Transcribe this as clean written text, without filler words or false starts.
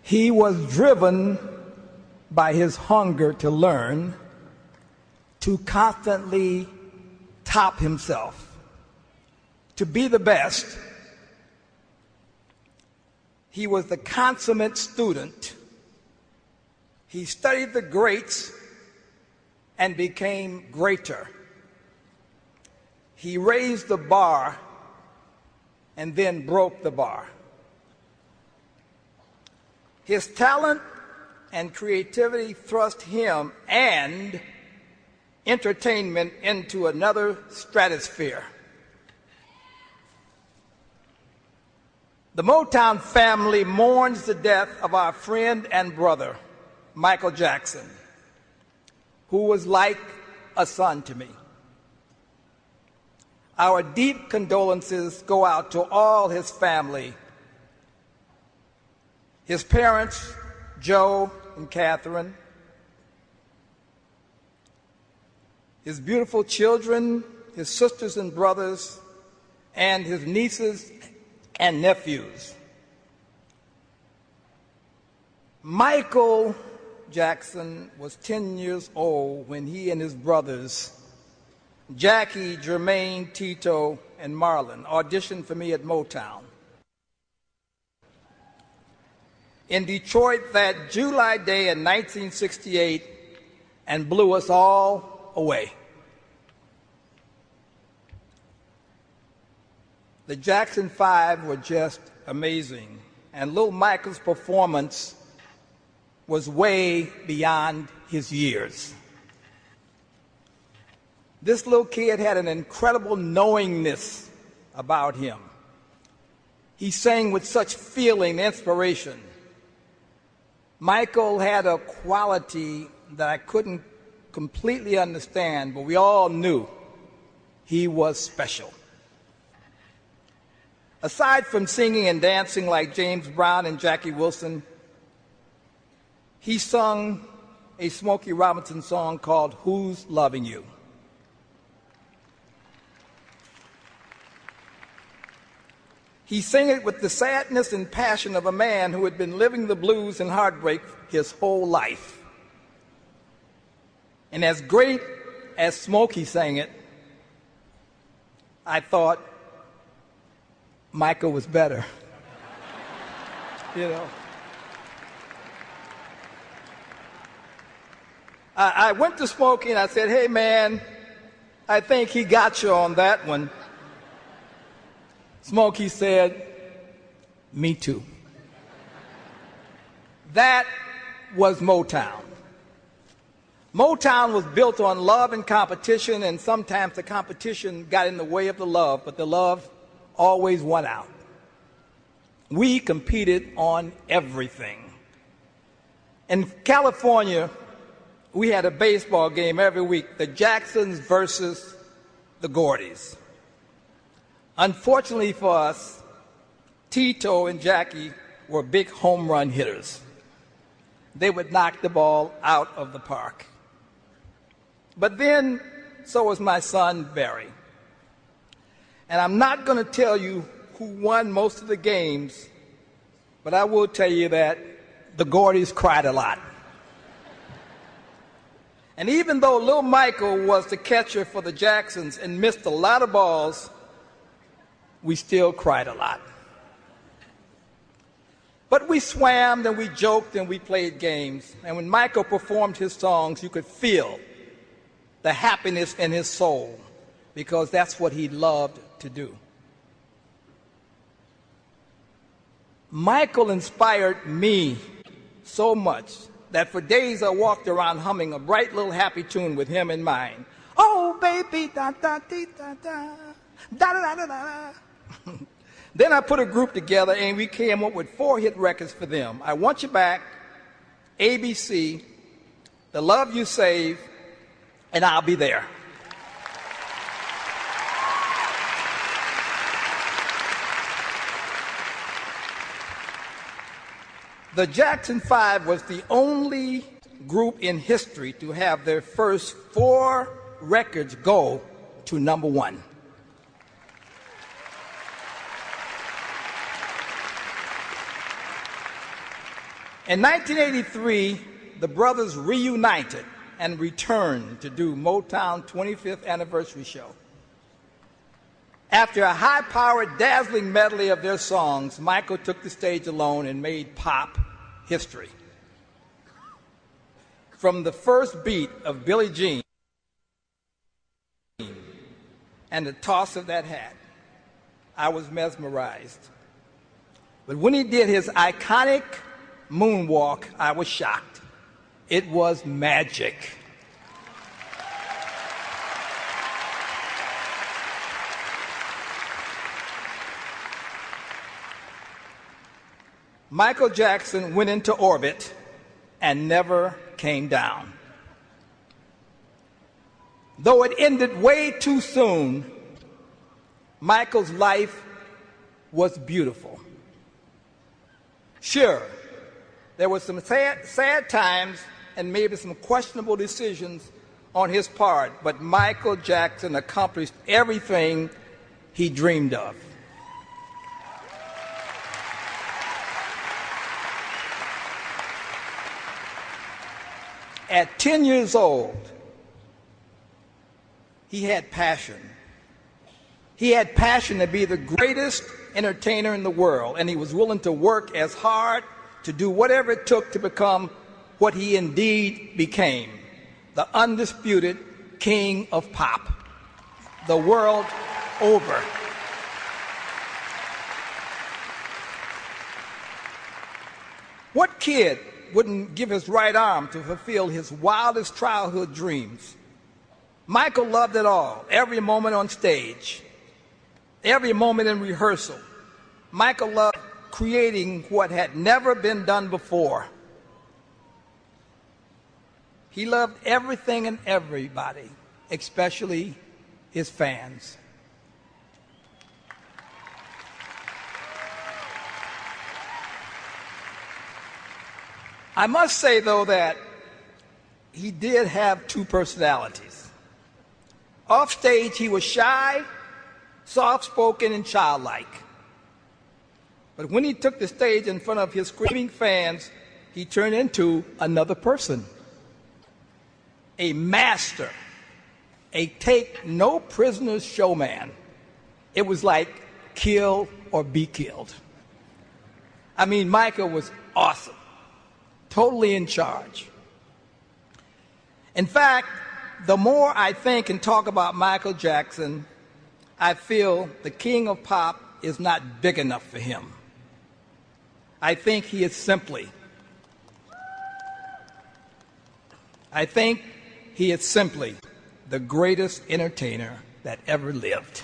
He was driven by his hunger to learn, to constantly top himself, to be the best. He was the consummate student. He studied the greats and became greater. He raised the bar and then broke the bar. His talent and creativity thrust him and entertainment into another stratosphere. The Motown family mourns the death of our friend and brother, Michael Jackson, who was like a son to me. Our deep condolences go out to all his family, his parents, Joe and Catherine, his beautiful children, his sisters and brothers, and his nieces and nephews. Michael Jackson was 10 years old when he and his brothers, Jackie, Jermaine, Tito, and Marlon, auditioned for me at Motown. In Detroit that July day in 1968, and blew us all away. The Jackson 5 were just amazing, and little Michael's performance was way beyond his years. This little kid had an incredible knowingness about him. He sang with such feeling and inspiration. Michael had a quality that I couldn't completely understand, but we all knew he was special. Aside from singing and dancing like James Brown and Jackie Wilson, he sung a Smokey Robinson song called "Who's Loving You?" He sang it with the sadness and passion of a man who had been living the blues and heartbreak his whole life. And as great as Smokey sang it, I thought Michael was better. You know. I went to Smokey and I said, "Hey man, I think he got you on that one." Smokey said, "Me too." That was Motown. Motown was built on love and competition, and sometimes the competition got in the way of the love, but the love always won out. We competed on everything. In California, we had a baseball game every week, the Jacksons versus the Gordys. Unfortunately for us, Tito and Jackie were big home run hitters. They would knock the ball out of the park. But then, so was my son, Barry. And I'm not going to tell you who won most of the games, but I will tell you that the Gordys cried a lot. And even though little Michael was the catcher for the Jacksons and missed a lot of balls, we still cried a lot. But we swam and we joked and we played games. And when Michael performed his songs, you could feel the happiness in his soul, because that's what he loved to do. Michael inspired me so much that for days I walked around humming a bright little happy tune with him in mind. Oh, baby, da da dee da da, da da da da da. Then I put a group together and we came up with 4 hit records for them. I Want You Back, ABC, The Love You Save, and I'll Be There. The Jackson 5 was the only group in history to have their first 4 records go to #1. In 1983, the brothers reunited and returned to do Motown 25th anniversary show. After a high-powered, dazzling medley of their songs, Michael took the stage alone and made pop history. From the first beat of Billie Jean and the toss of that hat, I was mesmerized. But when he did his iconic moonwalk, I was shocked. It was magic. Michael Jackson went into orbit and never came down. Though it ended way too soon, Michael's life was beautiful. Sure, there were some sad times and maybe some questionable decisions on his part, but Michael Jackson accomplished everything he dreamed of. At 10 years old, he had passion. He had passion to be the greatest entertainer in the world, and he was willing to work as hard to do whatever it took to become what he indeed became, the undisputed king of pop, the world over. What kid wouldn't give his right arm to fulfill his wildest childhood dreams? Michael loved it all, every moment on stage, every moment in rehearsal. Michael loved creating what had never been done before. He loved everything and everybody, especially his fans. I must say, though, that he did have two personalities. Off stage, he was shy, soft-spoken, and childlike. But when he took the stage in front of his screaming fans, he turned into another person. A master, a take-no-prisoners showman. It was like kill or be killed. I mean, Michael was awesome, totally in charge. In fact, the more I think and talk about Michael Jackson, I feel the king of pop is not big enough for him. I think he is simply the greatest entertainer that ever lived.